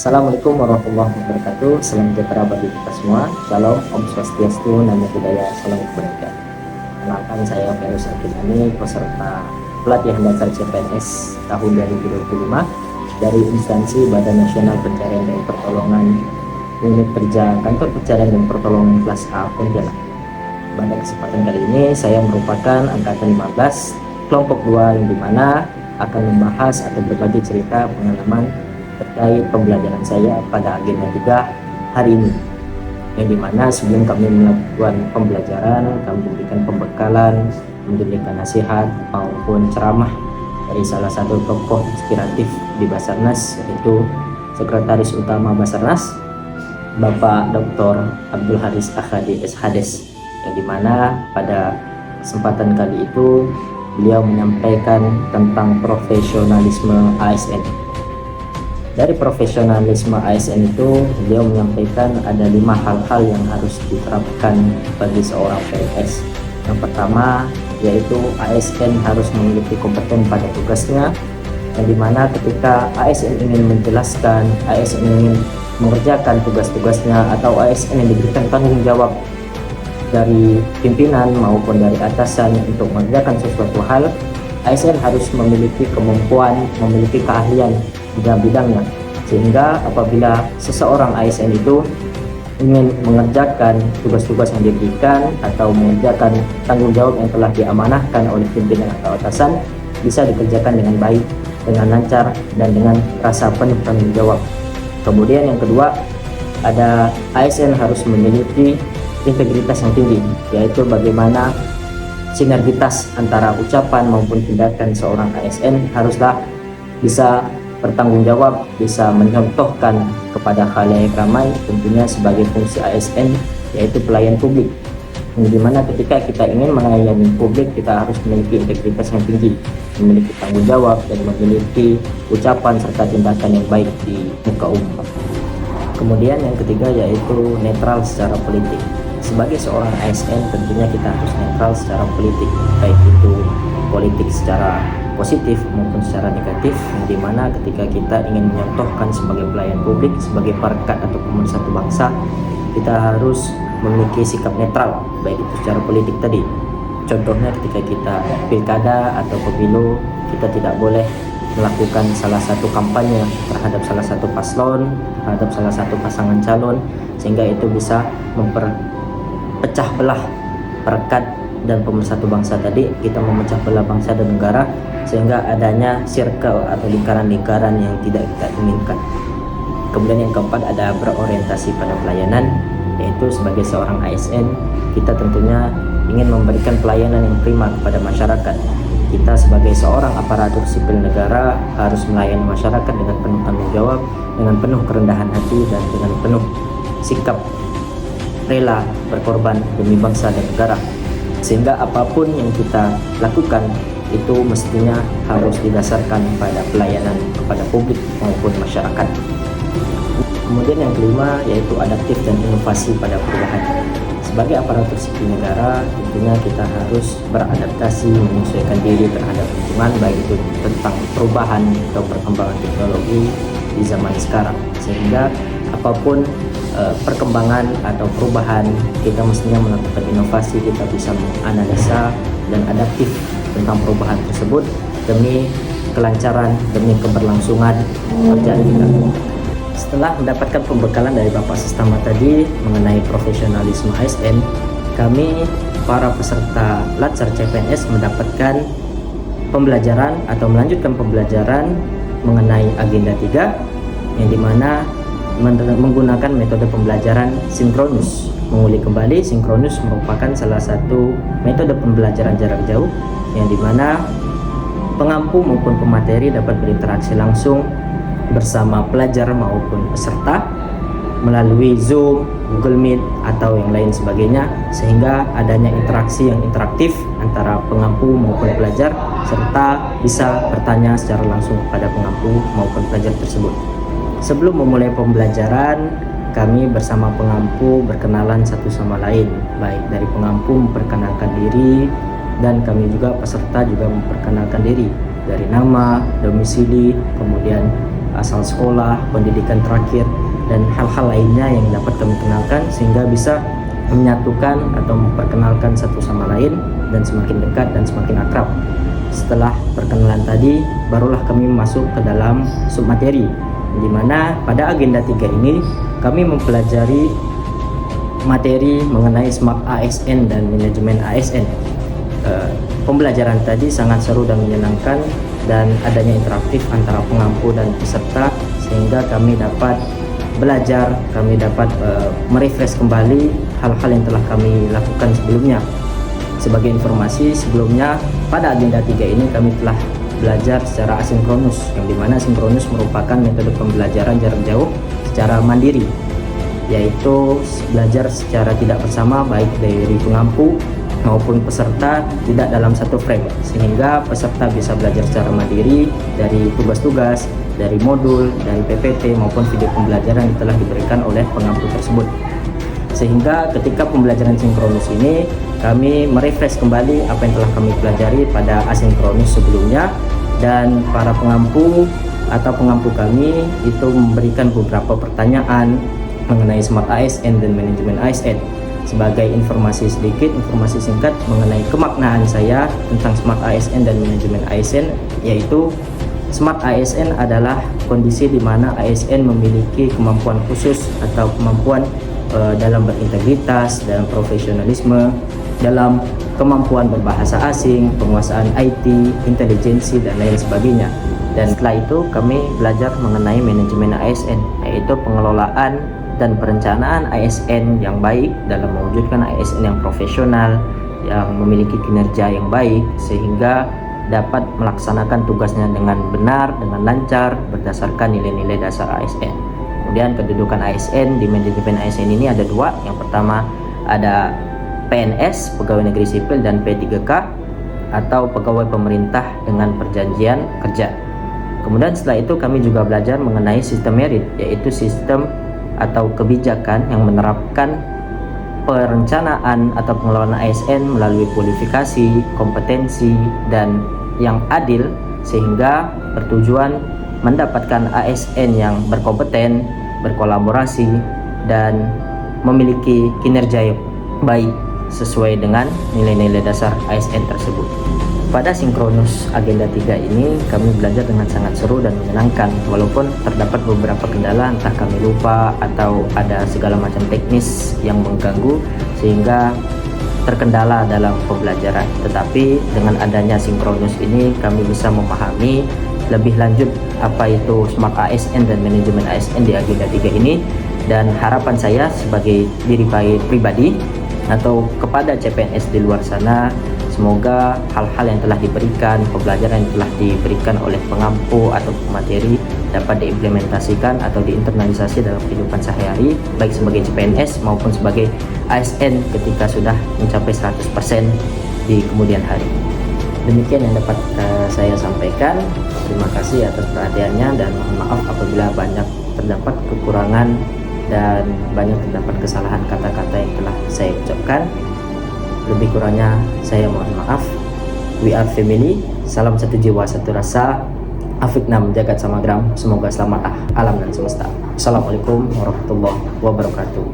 Assalamualaikum warahmatullahi wabarakatuh. Salam sejahtera bagi kita semua. Shalom, Om Swastiastu, Namo Buddhaya, salam kebaikan. Kenalkan, saya Ferus Akinani, peserta pelatihan dasar CPNS tahun 2025 dari instansi Badan Nasional Pencarian dan Pertolongan Unit Kerja Kantor Pencarian dan Pertolongan kelas A Pontianak. Pada kesempatan kali ini saya merupakan angkatan 15 kelompok 2 yang dimana akan membahas atau berbagi cerita pengalaman terkait pembelajaran saya pada agenda 3 hari ini, yang dimana sebelum kami melakukan pembelajaran kami memberikan pembekalan, memberikan nasihat maupun ceramah dari salah satu tokoh inspiratif di Basarnas, yaitu Sekretaris Utama Basarnas Bapak Dr. Abdul Haris Akhadi SHades, yang dimana pada kesempatan kali itu beliau menyampaikan tentang profesionalisme ASN. Dari profesionalisme ASN itu, beliau menyampaikan ada 5 hal-hal yang harus diterapkan bagi seorang PNS. Yang pertama, yaitu ASN harus memiliki kompeten pada tugasnya, yang dimana ketika ASN ingin menjelaskan, ASN ingin mengerjakan tugas-tugasnya, atau ASN yang diberikan tanggung jawab dari pimpinan maupun dari atasan untuk mengerjakan sesuatu hal, ASN harus memiliki kemampuan, memiliki keahlian di dalam bidangnya, sehingga apabila seseorang ASN itu ingin mengerjakan tugas-tugas yang diberikan atau mengerjakan tanggung jawab yang telah diamanahkan oleh pimpinan atau atasan, bisa dikerjakan dengan baik, dengan lancar, dan dengan rasa penuh tanggung jawab. Kemudian yang kedua, ada ASN harus memiliki integritas yang tinggi, yaitu bagaimana sinergitas antara ucapan maupun tindakan seorang ASN haruslah bisa bertanggung jawab, bisa menyontohkan kepada khalayak ramai, tentunya sebagai fungsi ASN yaitu pelayan publik, yang dimana ketika kita ingin melayani publik kita harus memiliki integritas yang tinggi, memiliki tanggung jawab, dan memiliki ucapan serta tindakan yang baik di muka umum. Kemudian yang ketiga yaitu netral secara politik. Sebagai seorang ASN tentunya kita harus netral secara politik, baik itu politik secara positif maupun secara negatif, yang dimana ketika kita ingin menyontohkan sebagai pelayan publik, sebagai perekat atau pemersatu bangsa, kita harus memiliki sikap netral, baik itu secara politik tadi. Contohnya ketika kita pilkada atau pemilu, kita tidak boleh melakukan salah satu kampanye terhadap salah satu paslon, terhadap salah satu pasangan calon, sehingga itu bisa memperpecah belah perekat dan pemersatu bangsa tadi. Kita memecah belah bangsa dan negara sehingga adanya circle atau lingkaran-lingkaran yang tidak kita inginkan. Kemudian yang keempat ada berorientasi pada pelayanan, yaitu sebagai seorang ASN kita tentunya ingin memberikan pelayanan yang prima kepada masyarakat. Kita sebagai seorang aparatur sipil negara harus melayani masyarakat dengan penuh tanggung jawab, dengan penuh kerendahan hati, dan dengan penuh sikap rela berkorban demi bangsa dan negara, sehingga apapun yang kita lakukan itu mestinya harus didasarkan pada pelayanan kepada publik maupun masyarakat. Kemudian yang kelima yaitu adaptif dan inovasi pada perubahan. Sebagai aparatur sipil negara tentunya kita harus beradaptasi, menyesuaikan diri terhadap lingkungan, baik itu tentang perubahan atau perkembangan teknologi di zaman sekarang, sehingga apapun perkembangan atau perubahan kita mestinya melakukan inovasi, kita bisa menganalisa dan adaptif tentang perubahan tersebut demi kelancaran, demi keberlangsungan pekerjaan kita. Setelah mendapatkan pembekalan dari Bapak Sestama tadi mengenai profesionalisme ASN, kami para peserta Latsar CPNS mendapatkan pembelajaran atau melanjutkan pembelajaran mengenai agenda 3, yang dimana menggunakan metode pembelajaran sinkronus. Mengulik kembali, sinkronus merupakan salah satu metode pembelajaran jarak jauh, yang dimana pengampu maupun pemateri dapat berinteraksi langsung bersama pelajar maupun peserta melalui Zoom, Google Meet, atau yang lain sebagainya, sehingga adanya interaksi yang interaktif antara pengampu maupun pelajar, serta bisa bertanya secara langsung kepada pengampu maupun pelajar tersebut. Sebelum memulai pembelajaran, kami bersama pengampu berkenalan satu sama lain, baik dari pengampu memperkenalkan diri, dan kami juga peserta juga memperkenalkan diri dari nama, domisili, kemudian asal sekolah, pendidikan terakhir, dan hal-hal lainnya yang dapat kami kenalkan sehingga bisa menyatukan atau memperkenalkan satu sama lain dan semakin dekat dan semakin akrab. Setelah perkenalan tadi, barulah kami masuk ke dalam submateri, di mana pada agenda 3 ini kami mempelajari materi mengenai Smart ASN dan manajemen ASN. Pembelajaran tadi sangat seru dan menyenangkan, dan adanya interaktif antara pengampu dan peserta sehingga kami dapat belajar, kami dapat merefresh kembali hal-hal yang telah kami lakukan sebelumnya. Sebagai informasi, sebelumnya pada agenda 3 ini kami telah belajar secara asinkronus, yang dimana sinkronus merupakan metode pembelajaran jarak jauh secara mandiri, yaitu belajar secara tidak bersama baik dari pengampu maupun peserta tidak dalam satu frame, sehingga peserta bisa belajar secara mandiri dari tugas-tugas, dari modul, dari PPT maupun video pembelajaran yang telah diberikan oleh pengampu tersebut. Sehingga ketika pembelajaran sinkronus ini kami merefresh kembali apa yang telah kami pelajari pada asinkronus sebelumnya, dan para pengampu atau pengampu kami itu memberikan beberapa pertanyaan mengenai Smart ASN dan manajemen ASN. Sebagai informasi sedikit, informasi singkat mengenai kemaknaan saya tentang Smart ASN dan manajemen ASN, yaitu Smart ASN adalah kondisi di mana ASN memiliki kemampuan khusus atau kemampuan dalam berintegritas, dalam profesionalisme, dalam kemampuan berbahasa asing, penguasaan IT, intelijensi, dan lain sebagainya. Dan setelah itu kami belajar mengenai manajemen ASN, yaitu pengelolaan dan perencanaan ASN yang baik dalam mewujudkan ASN yang profesional, yang memiliki kinerja yang baik, sehingga dapat melaksanakan tugasnya dengan benar, dengan lancar, berdasarkan nilai-nilai dasar ASN. Kemudian kedudukan ASN di manajemen ASN ini ada dua. Yang pertama ada PNS, pegawai negeri sipil, dan P3K atau pegawai pemerintah dengan perjanjian kerja. Kemudian setelah itu kami juga belajar mengenai sistem merit, yaitu sistem atau kebijakan yang menerapkan perencanaan atau pengelolaan ASN melalui kualifikasi, kompetensi, dan yang adil, sehingga bertujuan mendapatkan ASN yang berkompeten, berkolaborasi, dan memiliki kinerja yang baik sesuai dengan nilai-nilai dasar ASN tersebut. Pada sinkronus agenda 3 ini kami belajar dengan sangat seru dan menyenangkan, walaupun terdapat beberapa kendala, entah kami lupa atau ada segala macam teknis yang mengganggu sehingga terkendala dalam pembelajaran. Tetapi dengan adanya sinkronus ini kami bisa memahami lebih lanjut apa itu Smart ASN dan manajemen ASN di agenda 3 ini, dan harapan saya sebagai diri pribadi atau kepada CPNS di luar sana, semoga hal-hal yang telah diberikan, pembelajaran yang telah diberikan oleh pengampu atau pemateri dapat diimplementasikan atau diinternalisasi dalam kehidupan sehari-hari, baik sebagai CPNS maupun sebagai ASN ketika sudah mencapai 100% di kemudian hari. Demikian yang dapat saya sampaikan. Terima kasih atas perhatiannya, dan mohon maaf apabila banyak terdapat kekurangan dan banyak terdapat kesalahan kata-kata yang telah saya ucapkan. Lebih kurangnya saya mohon maaf. We are family, salam satu jiwa satu rasa, Afik Nam Jagat Samagram. Semoga selamat alam dan semesta. Assalamualaikum warahmatullahi wabarakatuh.